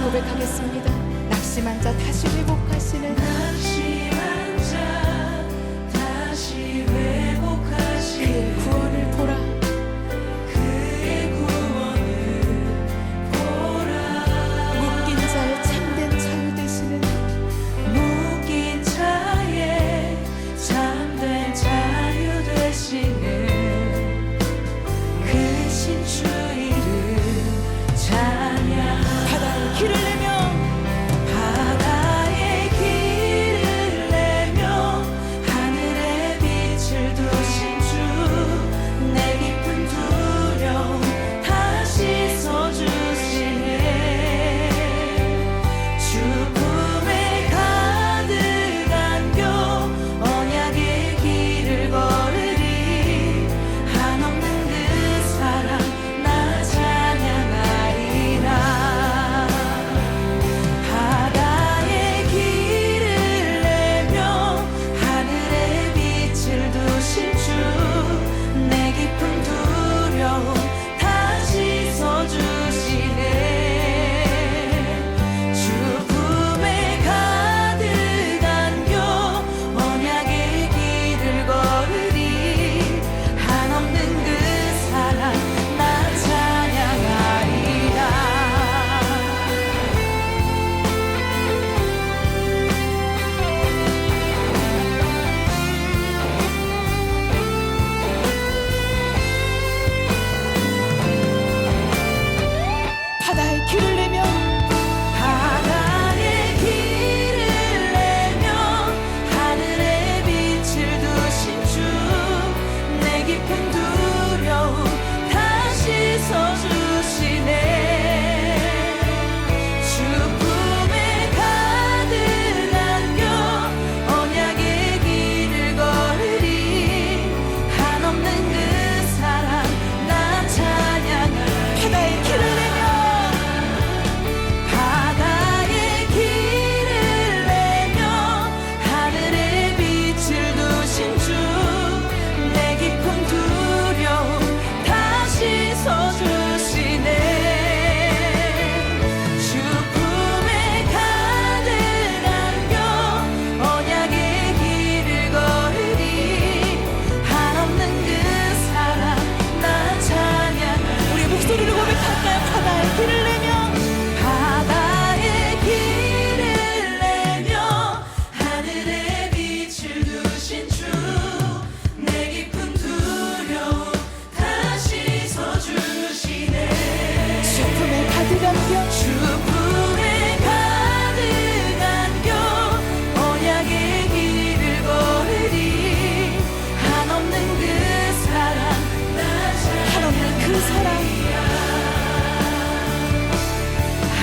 고백하겠습니다. 낙심한 자 다시 회복하시는 그의 구원을 보라. 묶인 자의 참된 자유 되시는 바다의 길을 내며 하늘에 빛을 두신 주, 내 깊은 두려움 다시 써주시네. 죽음에 가득 안겨 언약의 길을 걸으리. 한없는 그 사랑 나 찬양하리라. 바다의 길을 내며 하늘에 빛을 두신 주, 내 깊은 두려움 다시 써주시네. 죽음에 가득 안겨 언약의 길을 걸으리. 한없는 그 사랑 나 찬양하리라. 바다의 길을 내며 바다의 길을 내며 하늘에 빛을 두신 주, 내 깊은 두려움 다시 써주시네. 죽음에 가득 안겨 언약의 길을 걸으리. 한없는 그 사랑 나 찬양하리. 바다의 길을 내며 바다의 길을 내며 하늘에 빛을 두신 주, 내 깊은 두려움 다시 써주시네. 죽음에 가득 안겨 언약의 길을 걸으리. 한없는 그 사랑 나 찬양하리. 우리 목소리로 고백할까요? 바다의 길을 내며 바다의 길을 내며 하늘에 빛을 두신 주, 내 깊은 두려움 다시 써주시네. 죽음에 가득 안겨 죽음에 가득 안겨 언약의 길을 걸으리. 한없는 그 사랑 나 한없는 그 사랑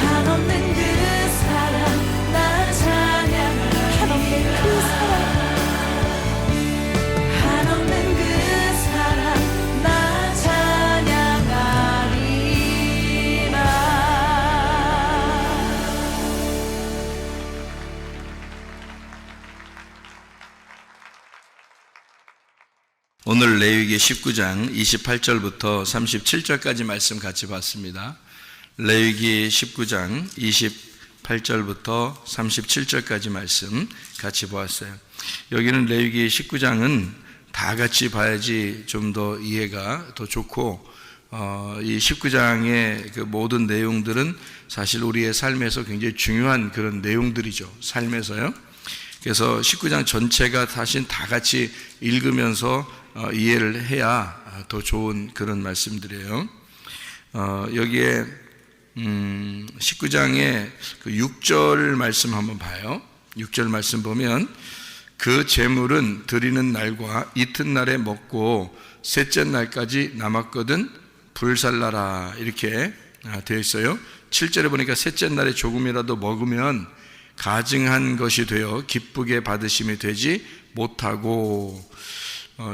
한없는 그 사랑 나 찬양하리. 한없는 그 사랑 한없는 그 사랑 나 찬양하리라. 오늘 레위기 19장 28절부터 37절까지 말씀 같이 봤습니다. 레위기 19장 28절부터 37절까지 말씀 같이 보았어요. 여기는 레위기 19장은 다 같이 봐야지 좀 더 이해가 더 좋고, 이 19장의 그 모든 내용들은 사실 우리의 삶에서 굉장히 중요한 그런 내용들이죠. 삶에서요. 그래서 19장 전체가 사실 다 같이 읽으면서 이해를 해야 더 좋은 그런 말씀들이에요. 여기에 19장의 그 6절 말씀 한번 봐요. 6절 말씀 보면 그 제물은 드리는 날과 이튿날에 먹고 셋째 날까지 남았거든 불살라라 이렇게 되어 있어요. 7절에 보니까 셋째 날에 조금이라도 먹으면 가증한 것이 되어 기쁘게 받으심이 되지 못하고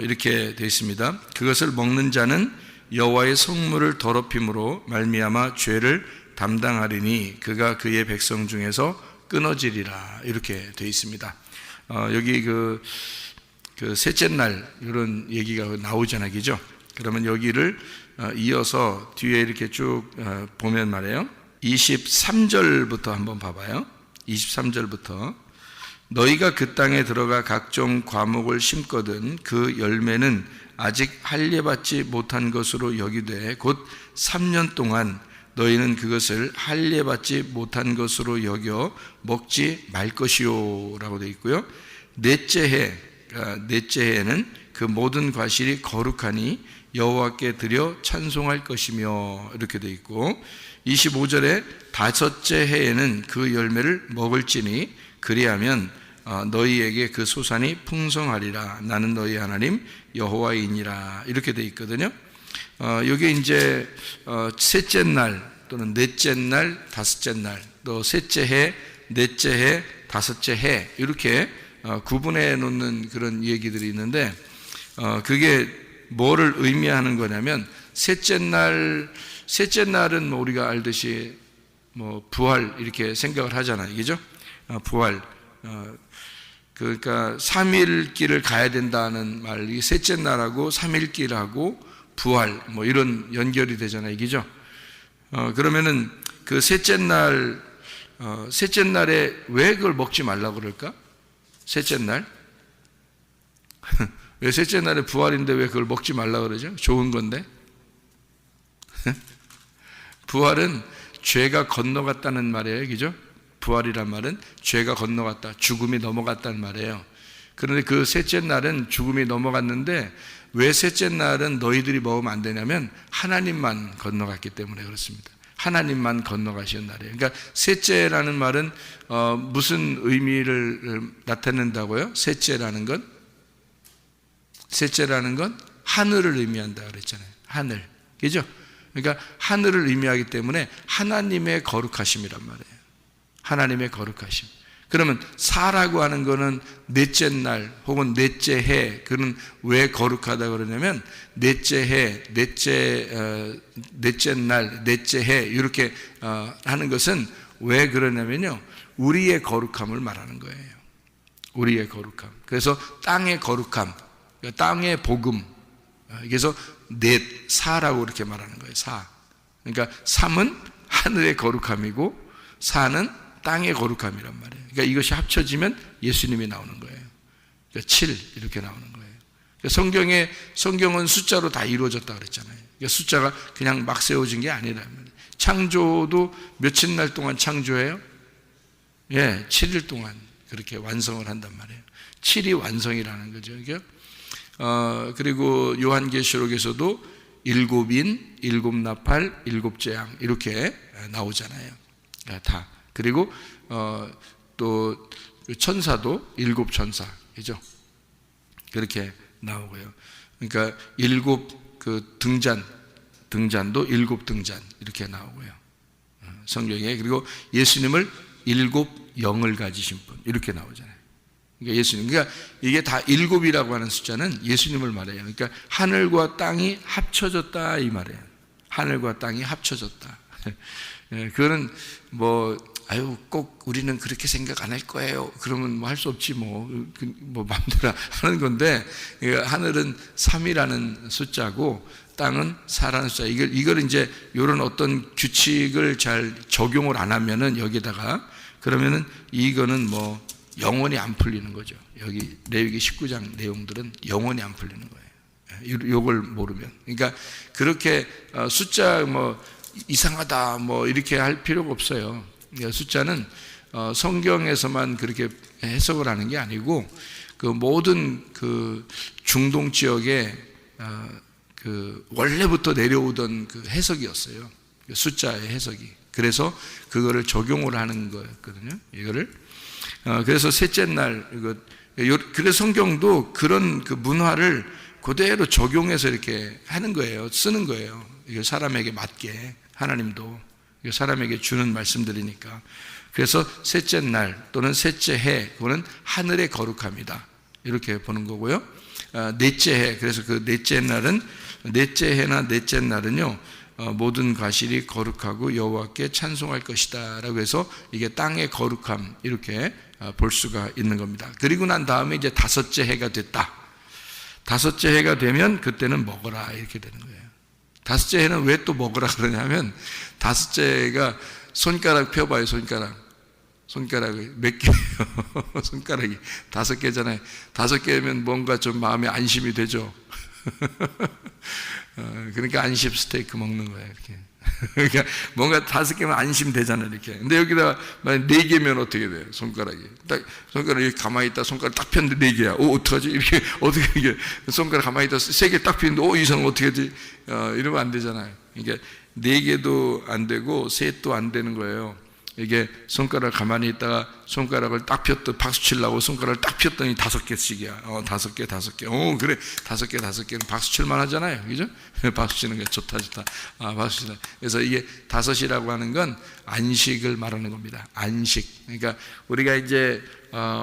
이렇게 되어 있습니다. 그것을 먹는 자는 여호와의 성물을 더럽힘으로 말미암아 죄를 담당하리니 그가 그의 백성 중에서 끊어지리라 이렇게 되어 있습니다. 여기 그 셋째 날 이런 얘기가 나오잖아요, 그죠? 그러면 여기를 이어서 뒤에 이렇게 쭉 보면 말이에요. 23절부터 한번 봐봐요. 23절부터 너희가 그 땅에 들어가 각종 과목을 심거든 그 열매는 아직 할례받지 못한 것으로 여기되 곧 3년 동안 너희는 그것을 할례받지 못한 것으로 여겨 먹지 말 것이요 라고 되어 있고요. 넷째 해에는 그 모든 과실이 거룩하니 여호와께 드려 찬송할 것이며 이렇게 되어 있고, 25절에 다섯째 해에는 그 열매를 먹을지니 그리하면 너희에게 그 소산이 풍성하리라. 나는 너희 하나님 여호와이니라. 이렇게 되어 있거든요. 이게 이제 셋째 날 또는 넷째 날, 다섯째 날, 또 셋째 해, 넷째 해, 다섯째 해 이렇게 구분해 놓는 그런 얘기들이 있는데, 그게 뭐를 의미하는 거냐면 셋째 날은 뭐 우리가 알듯이 뭐 부활 이렇게 생각을 하잖아요, 그죠? 부활. 그러니까 3일길을 가야 된다는 말이 셋째 날하고 3일길하고 부활 뭐 이런 연결이 되잖아요, 그죠? 그러면은 그 셋째 날에 왜 그걸 먹지 말라고 그럴까? 셋째 날? 왜 셋째 날에 부활인데 왜 그걸 먹지 말라고 그러죠? 좋은 건데. 부활은 죄가 건너갔다는 말이에요, 그죠? 부활이란 말은 죄가 건너갔다, 죽음이 넘어갔다는 말이에요. 그런데 그 셋째 날은 죽음이 넘어갔는데 왜 셋째 날은 너희들이 먹으면 안 되냐면 하나님만 건너갔기 때문에 그렇습니다. 하나님만 건너가신 날이에요. 그러니까 셋째라는 말은 무슨 의미를 나타낸다고요? 셋째라는 건 하늘을 의미한다 그랬잖아요. 하늘, 그죠? 그러니까 하늘을 의미하기 때문에 하나님의 거룩하심이란 말이에요. 하나님의 거룩하심. 그러면 사라고 하는 거는 넷째 날 혹은 넷째 해, 그는 왜 거룩하다 그러냐면 넷째 해, 넷째 날, 넷째 해 이렇게 하는 것은 왜 그러냐면요, 우리의 거룩함을 말하는 거예요. 우리의 거룩함. 그래서 땅의 거룩함, 땅의 복음. 그래서 사라고 이렇게 말하는 거예요. 사. 그러니까 삼은 하늘의 거룩함이고 사는 땅의 거룩함이란 말이에요. 그러니까 이것이 합쳐지면 예수님이 나오는 거예요. 그러니까 7 이렇게 나오는 거예요. 그러니까 성경은 숫자로 다 이루어졌다 그랬잖아요. 그러니까 숫자가 그냥 막 세워진 게 아니란 말이에요. 창조도 며칠 날 동안 창조해요? 7일 동안 그렇게 완성을 한단 말이에요. 7이 완성이라는 거죠. 그러니까 그리고 요한계시록에서도 7인, 7나팔, 7재앙 이렇게 나오잖아요. 다. 그리고 또 천사도 7천사, 그죠? 그렇게 나오고요. 그러니까 7 그 등잔도 7 등잔 이렇게 나오고요. 성경에. 그리고 예수님을 7 영을 가지신 분 이렇게 나오잖아요. 그러니까 예수님. 그러니까 이게 다 7이라고 하는 숫자는 예수님을 말해요. 그러니까 하늘과 땅이 합쳐졌다 이 말이에요. 하늘과 땅이 합쳐졌다. 그거는 꼭 우리는 그렇게 생각 안 할 거예요. 그러면 뭐 할 수 없지 마음대로 하는 건데, 하늘은 3이라는 숫자고 땅은 4라는 숫자. 이걸 이제 이런 어떤 규칙을 잘 적용을 안 하면은 여기다가 그러면은 이거는 영원히 안 풀리는 거죠. 여기 레위기 19장 내용들은 영원히 안 풀리는 거예요. 이걸 모르면. 그러니까 그렇게 숫자 이상하다 이렇게 할 필요가 없어요. 숫자는 성경에서만 그렇게 해석을 하는 게 아니고 그 모든 그 중동 지역에 그 원래부터 내려오던 그 해석이었어요. 숫자의 해석이. 그래서 그거를 적용을 하는 거였거든요. 이거를. 그래서 셋째 날 그래서 성경도 그런 그 문화를 그대로 적용해서 이렇게 하는 거예요. 쓰는 거예요. 이게 사람에게 맞게. 하나님도 사람에게 주는 말씀들이니까. 그래서 셋째 날 또는 셋째 해, 그거는 하늘의 거룩함이다 이렇게 보는 거고요. 넷째 해, 그래서 그 넷째 날은, 넷째 해나 넷째 날은요 모든 과실이 거룩하고 여호와께 찬송할 것이다 라고 해서 이게 땅의 거룩함 이렇게 볼 수가 있는 겁니다. 그리고 난 다음에 이제 다섯째 해가 됐다. 다섯째 해가 되면 그때는 먹어라 이렇게 되는 거예요. 다섯째 해는 왜 또 먹으라 그러냐면 다섯째 해가 손가락 펴봐요. 손가락이 몇 개예요? 손가락이 5개잖아요. 5개면 뭔가 좀 마음에 안심이 되죠. 그러니까 안심 스테이크 먹는 거예요. 이렇게. 그러니까 뭔가 5개면 안심되잖아요. 이렇게. 근데 여기다가 만약 4개면 어떻게 돼요? 손가락이 딱 손가락이 가만히 있다 손가락 딱 폈는데 4개야. 어떡하지? 이렇게 어떻게 이게 손가락 가만히 있다 3개 딱 폈는데 이상 어떻게 하지? 이러면 안 되잖아요. 그러니까 4개도 안 되고 셋도 안 되는 거예요. 이게 손가락 가만히 있다가 손가락을 딱 폈더 박수 치려고 손가락을 딱 폈더니 5개씩이야. 5개. 그래. 5개는 박수 칠만 하잖아요. 그죠? 박수 치는 게 좋다. 박수 치는. 그래서 이게 5이라고 하는 건 안식을 말하는 겁니다. 안식. 그러니까 우리가 이제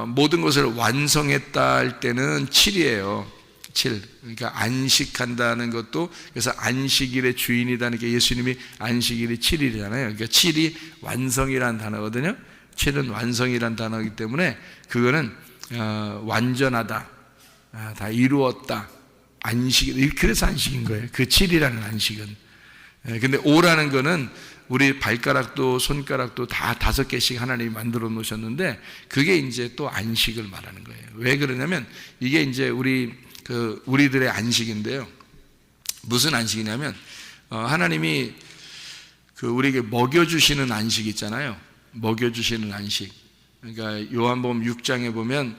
모든 것을 완성했다 할 때는 7이에요. 7. 그러니까 안식한다는 것도 그래서 안식일의 주인이다는 게 예수님이 안식일이 7일이잖아요. 그러니까 7이 완성이라는 단어거든요. 7은 완성이라는 단어이기 때문에 그거는 완전하다, 다 이루었다, 안식. 그래서 안식인 거예요. 그 7이라는 안식은. 근데 5라는 거는 우리 발가락도 손가락도 다 5개씩 하나님이 만들어 놓으셨는데 그게 이제 또 안식을 말하는 거예요. 왜 그러냐면 이게 이제 우리들의 안식인데요. 무슨 안식이냐면 하나님이 우리에게 먹여주시는 안식 있잖아요. 먹여주시는 안식. 그러니까 요한복음 6장에 보면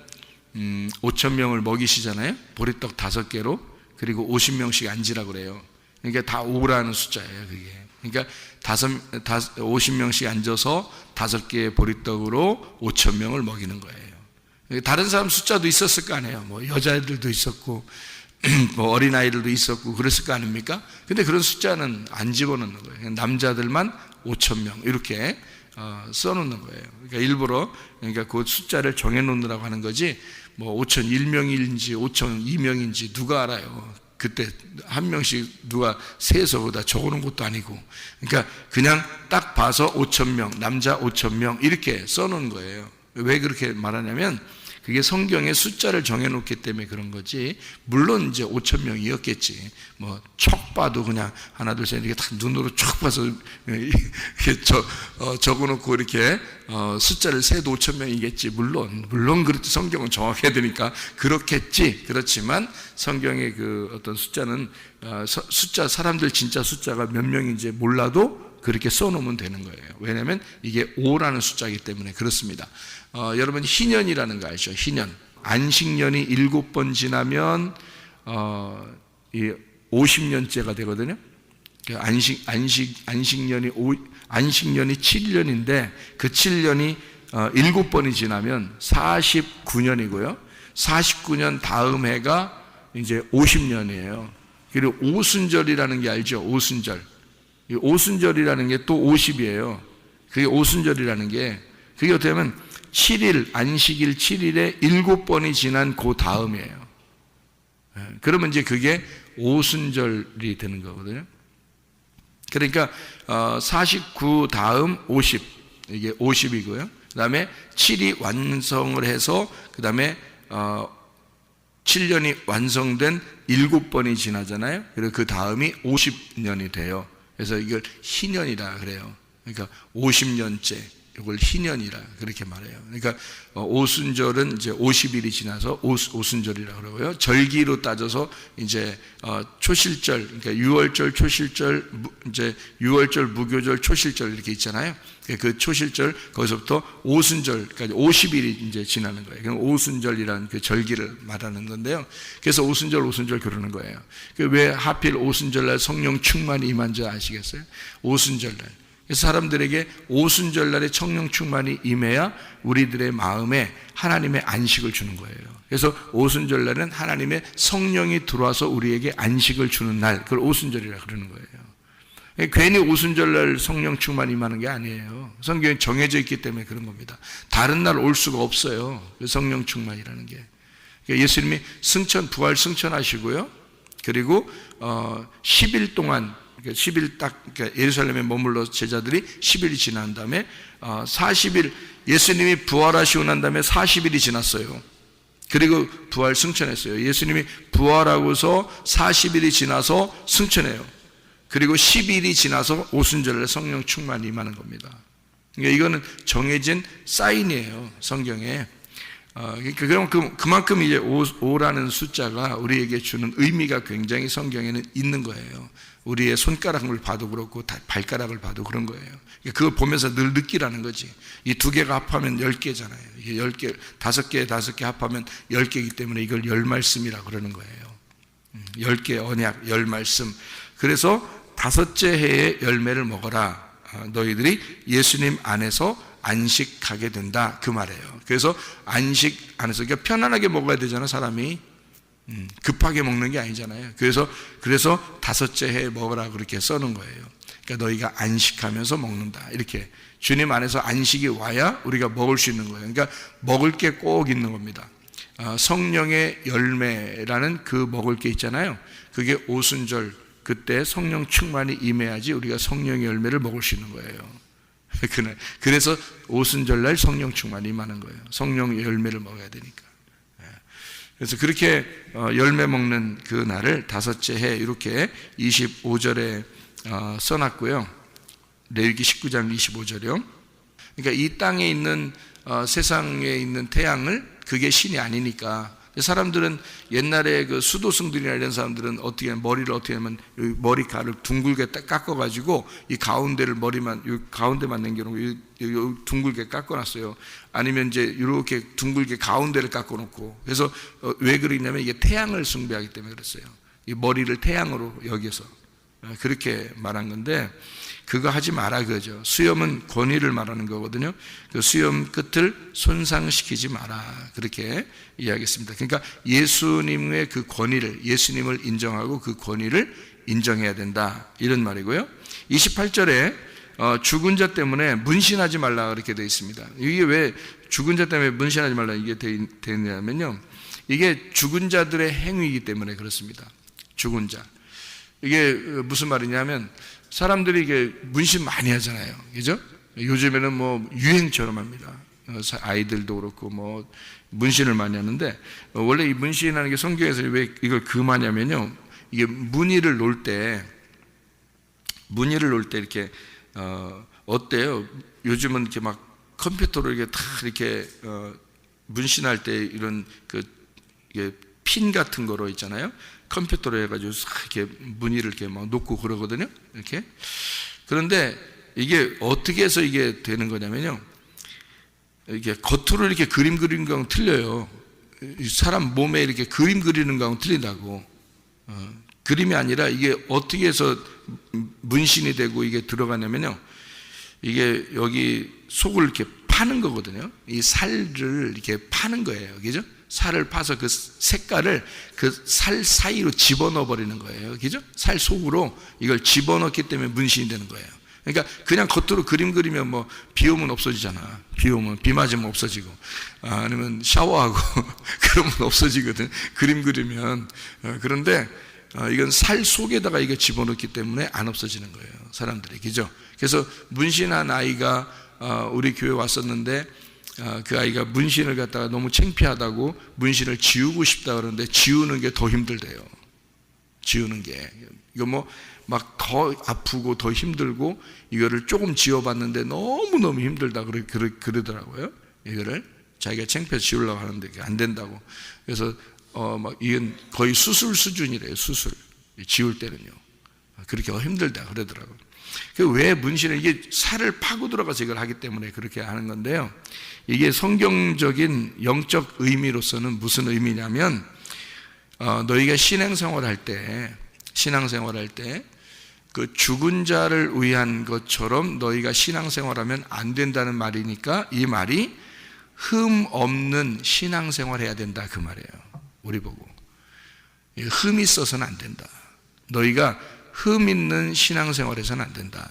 5,000명을 먹이시잖아요. 보리떡 5개로. 그리고 50명씩 앉으라고 그래요. 그러니까 다 5라는 숫자예요. 그게. 그러니까 50명씩 앉아서 5개의 보리떡으로 5,000명을 먹이는 거예요. 다른 사람 숫자도 있었을 거 아니에요. 뭐 여자애들도 있었고 뭐 어린아이들도 있었고 그랬을 거 아닙니까? 근데 그런 숫자는 안 집어넣는 거예요. 남자들만 5,000명 이렇게 써놓는 거예요. 그러니까 일부러 그 숫자를 정해놓느라고 하는 거지 뭐 5,001명인지 5,002명인지 누가 알아요. 그때 한 명씩 누가 세서 다 적어놓은 것도 아니고 그러니까 그냥 딱 봐서 5,000명 남자 5,000명 이렇게 써놓은 거예요. 왜 그렇게 말하냐면 그게 성경에 숫자를 정해놓기 때문에 그런 거지. 물론 이제 5,000명이었겠지. 뭐 척 봐도 그냥 하나 둘 셋 이렇게 딱 눈으로 척 봐서 이렇게 적어놓고 이렇게 숫자를 세도 5,000명이겠지. 물론 그렇지. 성경은 정확해야 되니까 그렇겠지. 그렇지만 성경의 그 어떤 숫자는 사람들 진짜 숫자가 몇 명인지 몰라도 그렇게 써놓으면 되는 거예요. 왜냐하면 이게 5라는 숫자이기 때문에 그렇습니다. 여러분 희년이라는 거 아시죠? 희년. 안식년이 7번 지나면 50년째가 되거든요. 안식년이 7년인데 그 7년이 7번이 지나면 49년이고요. 49년 다음 해가 이제 50년이에요. 그리고 오순절이라는 게 알죠? 오순절. 이 오순절이라는 게 또 50이에요. 그게 오순절이라는 게 그게 어떻게 하면 7일 안식일 7일에 7번이 지난 그 다음이에요. 그러면 이제 그게 오순절이 되는 거거든요. 그러니까 49 다음 50 이게 50이고요. 그 다음에 7이 완성을 해서 그 다음에 7년이 완성된 7번이 지나잖아요. 그리고 그 다음이 50년이 돼요. 그래서 이걸 희년이라 그래요. 그러니까 50년째 이걸 희년이라 그렇게 말해요. 그러니까 오순절은 이제 50일이 지나서 오순절이라 그러고요. 절기로 따져서 이제 초실절, 그러니까 6월절, 초실절, 이제 6월절, 무교절, 초실절 이렇게 있잖아요. 그 초실절 거기서부터 오순절까지 50일이 이제 지나는 거예요. 그럼 오순절이라는 그 절기를 말하는 건데요. 그래서 오순절 그러는 거예요. 왜 하필 오순절날 성령 충만이 임한 줄 아시겠어요? 오순절날. 그래서 사람들에게 오순절날에 성령 충만이 임해야 우리들의 마음에 하나님의 안식을 주는 거예요. 그래서 오순절날은 하나님의 성령이 들어와서 우리에게 안식을 주는 날, 그걸 오순절이라 그러는 거예요. 괜히 오순절날 성령 충만이 임하는 게 아니에요. 성경에 정해져 있기 때문에 그런 겁니다. 다른 날 올 수가 없어요. 성령 충만이라는 게. 예수님이 부활 승천하시고요. 그리고 10일 동안 10일 그러니까 예루살렘에 머물러 제자들이 10일이 지난 다음에 40일 예수님이 부활하시고 난 다음에 40일이 지났어요. 그리고 부활 승천했어요. 예수님이 부활하고서 40일이 지나서 승천해요. 그리고 10일이 지나서 오순절에 성령 충만이 임하는 겁니다. 그러니까 이거는 정해진 사인이에요, 성경에. 그럼 그만큼 이제 5라는 숫자가 우리에게 주는 의미가 굉장히 성경에는 있는 거예요. 우리의 손가락을 봐도 그렇고 발가락을 봐도 그런 거예요. 그걸 보면서 늘 느끼라는 거지. 이 두 개가 합하면 10개잖아요. 이게 10개, 5개 합하면 10개이기 때문에 이걸 열 말씀이라고 그러는 거예요. 10개 언약, 열 말씀. 그래서 5째 해에 열매를 먹어라. 너희들이 예수님 안에서 안식하게 된다, 그 말이에요. 그래서 안식 안에서, 그러니까 편안하게 먹어야 되잖아, 사람이. 급하게 먹는 게 아니잖아요. 그래서 5째 해에 먹으라 그렇게 써놓은 거예요. 그러니까 너희가 안식하면서 먹는다, 이렇게. 주님 안에서 안식이 와야 우리가 먹을 수 있는 거예요. 그러니까 먹을 게 꼭 있는 겁니다. 성령의 열매라는 그 먹을 게 있잖아요. 그게 오순절, 그때 성령 충만이 임해야지 우리가 성령의 열매를 먹을 수 있는 거예요. 그래서 오순절날 성령 충만이 임하는 거예요. 성령의 열매를 먹어야 되니까. 그래서 그렇게 열매 먹는 그 날을 5째 해, 이렇게 25절에 써놨고요. 레위기 19장 25절이요. 그러니까 이 땅에 있는 세상에 있는 태양을, 그게 신이 아니니까. 사람들은 옛날에 그 수도승들이나 이런 사람들은 어떻게 머리를 어떻게 하면 머리카락을 둥글게 딱 깎아가지고 이 가운데를 머리만 이 가운데만 남겨놓고 둥글게 깎아놨어요. 아니면 이제 이렇게 둥글게 가운데를 깎아놓고. 그래서 왜 그러냐면 이게 태양을 숭배하기 때문에 그랬어요. 이 머리를 태양으로 여기서 그렇게 말한 건데, 그거 하지 마라 그거죠. 수염은 권위를 말하는 거거든요. 그 수염 끝을 손상시키지 마라, 그렇게 이야기했습니다. 그러니까 예수님의 그 권위를, 예수님을 인정하고 그 권위를 인정해야 된다, 이런 말이고요. 28절에 죽은 자 때문에 문신하지 말라 그렇게 되어 있습니다. 이게 왜 죽은 자 때문에 문신하지 말라 이게 되어 있냐면요, 이게 죽은 자들의 행위이기 때문에 그렇습니다. 죽은 자, 이게 무슨 말이냐면, 사람들이 이게 문신 많이 하잖아요, 그죠? 요즘에는 뭐 유행처럼 합니다. 아이들도 그렇고 뭐 문신을 많이 하는데, 원래 이 문신하는 게 성경에서 왜 이걸 금하냐면요, 이게 무늬를 놓을 때 이렇게 어때요? 요즘은 이렇게 막 컴퓨터로 이렇게 다 이렇게 문신할 때 이런 이게 핀 같은 거로 있잖아요. 컴퓨터로 해가지고 이렇게 무늬를 이렇게 막 놓고 그러거든요. 이렇게. 그런데 이게 어떻게 해서 이게 되는 거냐면요, 이게 겉으로 이렇게 그림 그리는 거하고 틀려요. 사람 몸에 이렇게 그림 그리는 거하고 틀린다고. 그림이 아니라 이게 어떻게 해서 문신이 되고 이게 들어가냐면요, 이게 여기 속을 이렇게 파는 거거든요. 이 살을 이렇게 파는 거예요, 그죠? 살을 파서 그 색깔을 그 살 사이로 집어넣어 버리는 거예요, 그죠? 살 속으로 이걸 집어넣기 때문에 문신이 되는 거예요. 그러니까 그냥 겉으로 그림 그리면 뭐 비 오면 없어지잖아. 비 오면, 비 맞으면 없어지고, 아니면 샤워하고 그러면 없어지거든, 그림 그리면. 그런데 이건 살 속에다가 이거 집어넣기 때문에 안 없어지는 거예요, 사람들이, 그죠? 그래서 문신한 아이가 우리 교회 왔었는데, 그 아이가 문신을 갖다가 너무 창피하다고 문신을 지우고 싶다 그러는데, 지우는 게 더 힘들대요. 지우는 게. 이거 뭐 막 더 아프고 더 힘들고, 이거를 조금 지워봤는데 너무너무 힘들다 그러더라고요. 이거를 자기가 창피해서 지우려고 하는데 안 된다고. 그래서 막 이건 거의 수술 수준이래요, 수술. 지울 때는요. 그렇게 힘들다 그러더라고요. 왜 문신을, 이게 살을 파고 들어가서 이걸 하기 때문에 그렇게 하는 건데요, 이게 성경적인 영적 의미로서는 무슨 의미냐면, 너희가 신앙생활 할 때 그 죽은 자를 위한 것처럼 너희가 신앙생활하면 안 된다는 말이니까, 이 말이 흠 없는 신앙생활 해야 된다, 그 말이에요. 우리 보고 흠이 있어서는 안 된다. 너희가 흠 있는 신앙생활 해서는 안 된다.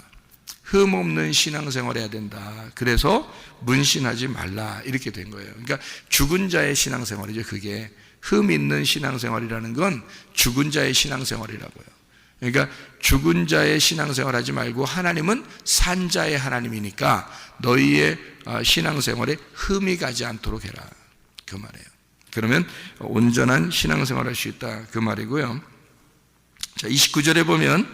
흠 없는 신앙생활 해야 된다. 그래서 문신하지 말라, 이렇게 된 거예요. 그러니까 죽은 자의 신앙생활이죠. 그게 흠 있는 신앙생활이라는 건 죽은 자의 신앙생활이라고요. 그러니까 죽은 자의 신앙생활 하지 말고, 하나님은 산 자의 하나님이니까 너희의 신앙생활에 흠이 가지 않도록 해라, 그 말이에요. 그러면 온전한 신앙생활 할 수 있다, 그 말이고요. 자, 29절에 보면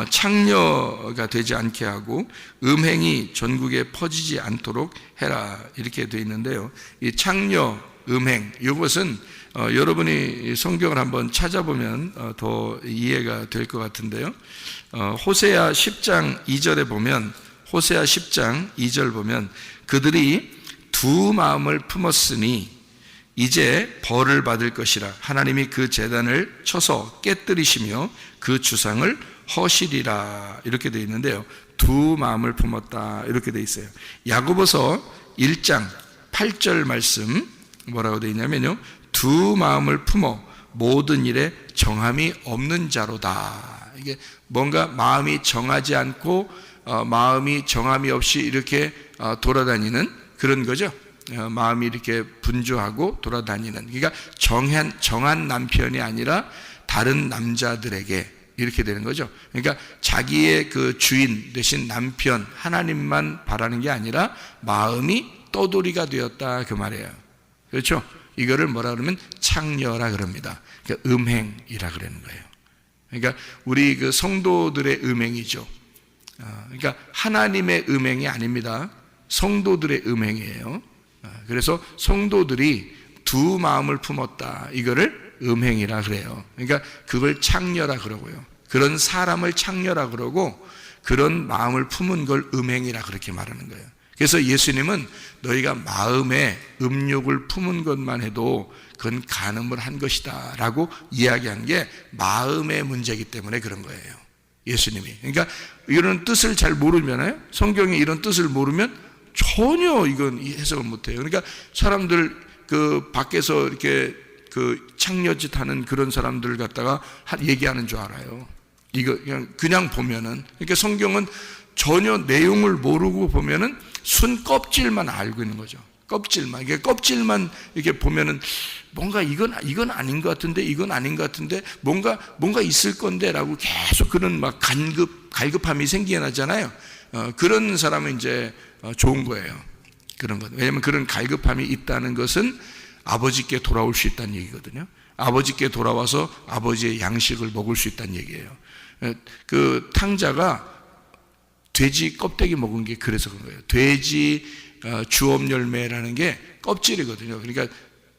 창녀가 되지 않게 하고 음행이 전국에 퍼지지 않도록 해라, 이렇게 되어 있는데요. 이 창녀, 음행, 이것은 여러분이 성경을 한번 찾아보면 더 이해가 될 것 같은데요. 호세아 10장 2절에 보면, 호세아 10장 2절 보면, 그들이 두 마음을 품었으니 이제 벌을 받을 것이라. 하나님이 그 제단을 쳐서 깨뜨리시며 그 주상을 허시리라, 이렇게 되어 있는데요. 두 마음을 품었다, 이렇게 되어 있어요. 야고보서 1장 8절 말씀 뭐라고 되어 있냐면요, 두 마음을 품어 모든 일에 정함이 없는 자로다. 이게 뭔가 마음이 정하지 않고 마음이 정함이 없이 이렇게 돌아다니는 그런 거죠. 마음이 이렇게 분주하고 돌아다니는, 그러니까 정한 남편이 아니라 다른 남자들에게 이렇게 되는 거죠. 그러니까 자기의 그 주인 대신 남편 하나님만 바라는 게 아니라 마음이 떠돌이가 되었다, 그 말이에요. 그렇죠? 이거를 뭐라 그러면 창녀라 그럽니다. 그러니까 음행이라 그러는 거예요. 그러니까 우리 그 성도들의 음행이죠. 그러니까 하나님의 음행이 아닙니다. 성도들의 음행이에요. 그래서 성도들이 두 마음을 품었다, 이거를 음행이라 그래요. 그러니까 그걸 창녀라 그러고요. 그런 사람을 창녀라 그러고 그런 마음을 품은 걸 음행이라 그렇게 말하는 거예요. 그래서 예수님은 너희가 마음에 음욕을 품은 것만 해도 그건 간음을 한 것이다 라고 이야기한 게 마음의 문제이기 때문에 그런 거예요, 예수님이. 그러니까 이런 뜻을 잘 모르잖아요. 성경에 이런 뜻을 모르면 전혀 이건 해석을 못해요. 그러니까 사람들 그 밖에서 이렇게 그 창녀짓 하는 그런 사람들 갖다가 얘기하는 줄 알아요. 이거 그냥 보면은. 그러니까 성경은 전혀 내용을 모르고 보면은 순 껍질만 알고 있는 거죠. 껍질만. 이게 껍질만 이렇게 보면은 뭔가 이건 아닌 것 같은데, 이건 아닌 것 같은데, 뭔가 있을 건데라고 계속 그런 막 갈급함이 생겨나잖아요. 그런 사람은 이제 좋은 거예요. 그런 것. 왜냐하면 그런 갈급함이 있다는 것은 아버지께 돌아올 수 있다는 얘기거든요. 아버지께 돌아와서 아버지의 양식을 먹을 수 있다는 얘기예요. 그 탕자가 돼지 껍데기 먹은 게 그래서 그런 거예요. 돼지 주업 열매라는 게 껍질이거든요. 그러니까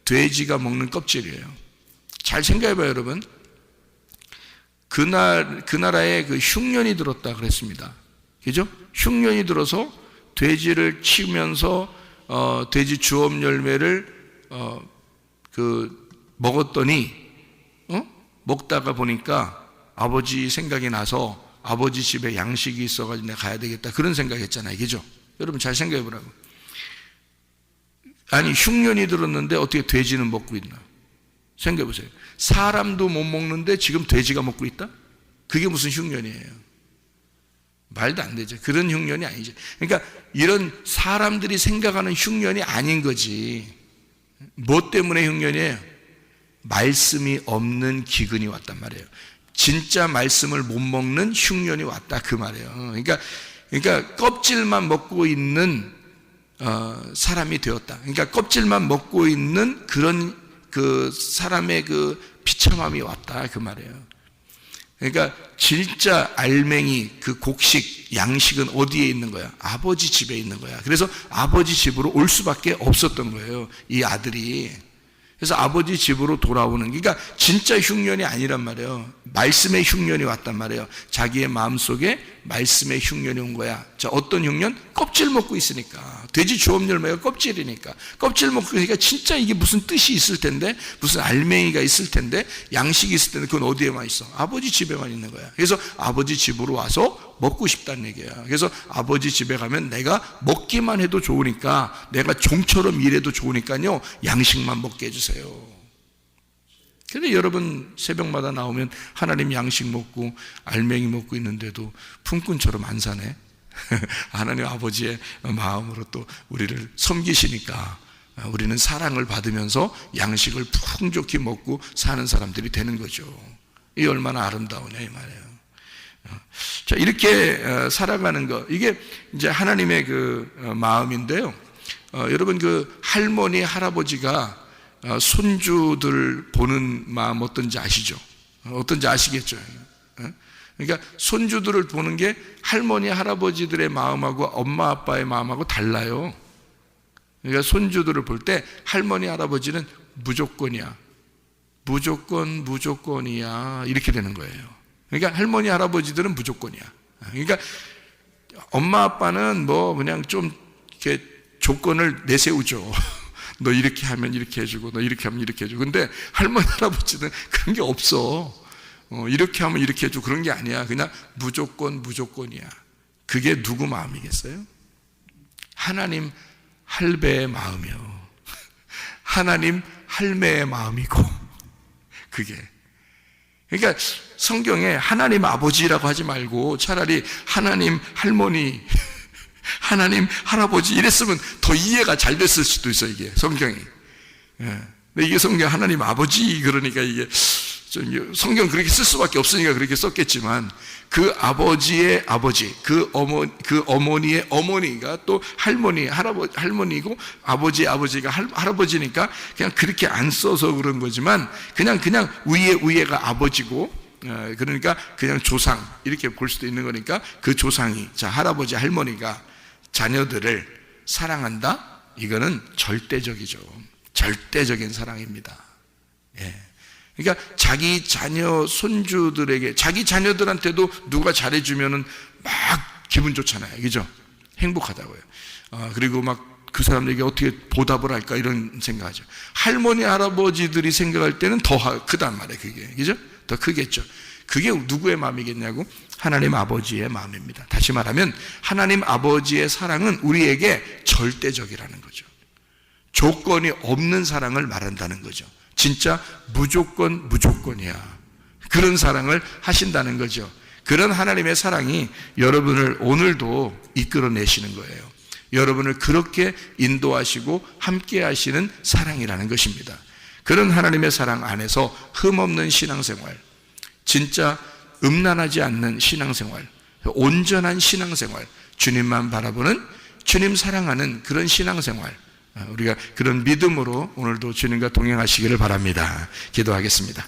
돼지가 먹는 껍질이에요. 잘 생각해봐요, 여러분. 그 나라에 그 흉년이 들었다 그랬습니다. 그죠? 흉년이 들어서 돼지를 치면서 돼지 주업 열매를 먹었더니 먹다가 보니까 아버지 생각이 나서 아버지 집에 양식이 있어가지고 내가 가야 되겠다, 그런 생각했잖아요. 그죠? 여러분 잘 생각해 보라고. 아니 흉년이 들었는데 어떻게 돼지는 먹고 있나? 생각해 보세요. 사람도 못 먹는데 지금 돼지가 먹고 있다? 그게 무슨 흉년이에요? 말도 안 되죠. 그런 흉년이 아니죠. 그러니까 이런 사람들이 생각하는 흉년이 아닌 거지. 뭐 때문에 흉년이에요? 말씀이 없는 기근이 왔단 말이에요. 진짜 말씀을 못 먹는 흉년이 왔다, 그 말이에요. 그러니까 껍질만 먹고 있는 사람이 되었다. 그러니까 껍질만 먹고 있는 그런 그 사람의 그 비참함이 왔다, 그 말이에요. 그러니까 진짜 알맹이, 그 곡식, 양식은 어디에 있는 거야? 아버지 집에 있는 거야. 그래서 아버지 집으로 올 수밖에 없었던 거예요, 이 아들이. 그래서 아버지 집으로 돌아오는, 그러니까 진짜 흉년이 아니란 말이에요. 말씀의 흉년이 왔단 말이에요. 자기의 마음속에 말씀의 흉년이 온 거야. 자, 어떤 흉년? 껍질 먹고 있으니까. 돼지 주업 열매가 껍질이니까. 껍질 먹고 있으니까 진짜 이게 무슨 뜻이 있을 텐데, 무슨 알맹이가 있을 텐데, 양식이 있을 텐데, 그건 어디에만 있어? 아버지 집에만 있는 거야. 그래서 아버지 집으로 와서 먹고 싶다는 얘기야. 그래서 아버지 집에 가면 내가 먹기만 해도 좋으니까, 내가 종처럼 일해도 좋으니까요, 양식만 먹게 해주세요. 근데 여러분 새벽마다 나오면 하나님 양식 먹고 알맹이 먹고 있는데도 품꾼처럼 안 사네. 하나님 아버지의 마음으로 또 우리를 섬기시니까 우리는 사랑을 받으면서 양식을 풍족히 먹고 사는 사람들이 되는 거죠. 이게 얼마나 아름다우냐 이 말이에요. 자, 이렇게 살아가는 거, 이게 이제 하나님의 그 마음인데요. 여러분 그 할머니 할아버지가 손주들 보는 마음 어떤지 아시죠? 어떤지 아시겠죠? 그러니까 손주들을 보는 게 할머니, 할아버지들의 마음하고 엄마, 아빠의 마음하고 달라요. 그러니까 손주들을 볼 때 할머니, 할아버지는 무조건이야. 무조건이야. 이렇게 되는 거예요. 그러니까 할머니, 할아버지들은 무조건이야. 그러니까 엄마, 아빠는 뭐 그냥 좀 이렇게 조건을 내세우죠. 너 이렇게 하면 이렇게 해주고, 너 이렇게 하면 이렇게 해주고. 근데 할머니, 할아버지는 그런 게 없어. 이렇게 하면 이렇게 해주고 그런 게 아니야. 그냥 무조건이야. 그게 누구 마음이겠어요? 하나님 할배의 마음이요. 하나님 할매의 마음이고, 그게. 그러니까 성경에 하나님 아버지라고 하지 말고 차라리 하나님 할머니, 하나님 할아버지 이랬으면 더 이해가 잘 됐을 수도 있어요, 이게 성경이. 예. 근데 이게 성경 하나님 아버지 그러니까 이게 성경 그렇게 쓸 수밖에 없으니까 그렇게 썼겠지만 그 아버지의 아버지, 그 어머니의 어머니가 또 할머니, 할머니고 아버지의 아버지가 할아버지니까 그냥 그렇게 안 써서 그런 거지만 그냥 위에가 아버지고, 그러니까 그냥 조상 이렇게 볼 수도 있는 거니까 그 조상이, 자, 할아버지, 할머니가 자녀들을 사랑한다? 이거는 절대적이죠. 절대적인 사랑입니다. 예. 그러니까 자기 자녀, 손주들에게, 자기 자녀들한테도 누가 잘해주면은 막 기분 좋잖아요. 그죠? 행복하다고요. 그리고 막 그 사람에게 어떻게 보답을 할까 이런 생각하죠. 할머니, 할아버지들이 생각할 때는 더 크단 말이에요. 그게. 그죠? 더 크겠죠. 그게 누구의 마음이겠냐고? 하나님 아버지의 마음입니다. 다시 말하면 하나님 아버지의 사랑은 우리에게 절대적이라는 거죠. 조건이 없는 사랑을 말한다는 거죠. 진짜 무조건이야. 그런 사랑을 하신다는 거죠. 그런 하나님의 사랑이 여러분을 오늘도 이끌어내시는 거예요. 여러분을 그렇게 인도하시고 함께 하시는 사랑이라는 것입니다. 그런 하나님의 사랑 안에서 흠없는 신앙생활, 진짜 음란하지 않는 신앙생활, 온전한 신앙생활, 주님만 바라보는, 주님 사랑하는 그런 신앙생활, 우리가 그런 믿음으로 오늘도 주님과 동행하시기를 바랍니다. 기도하겠습니다.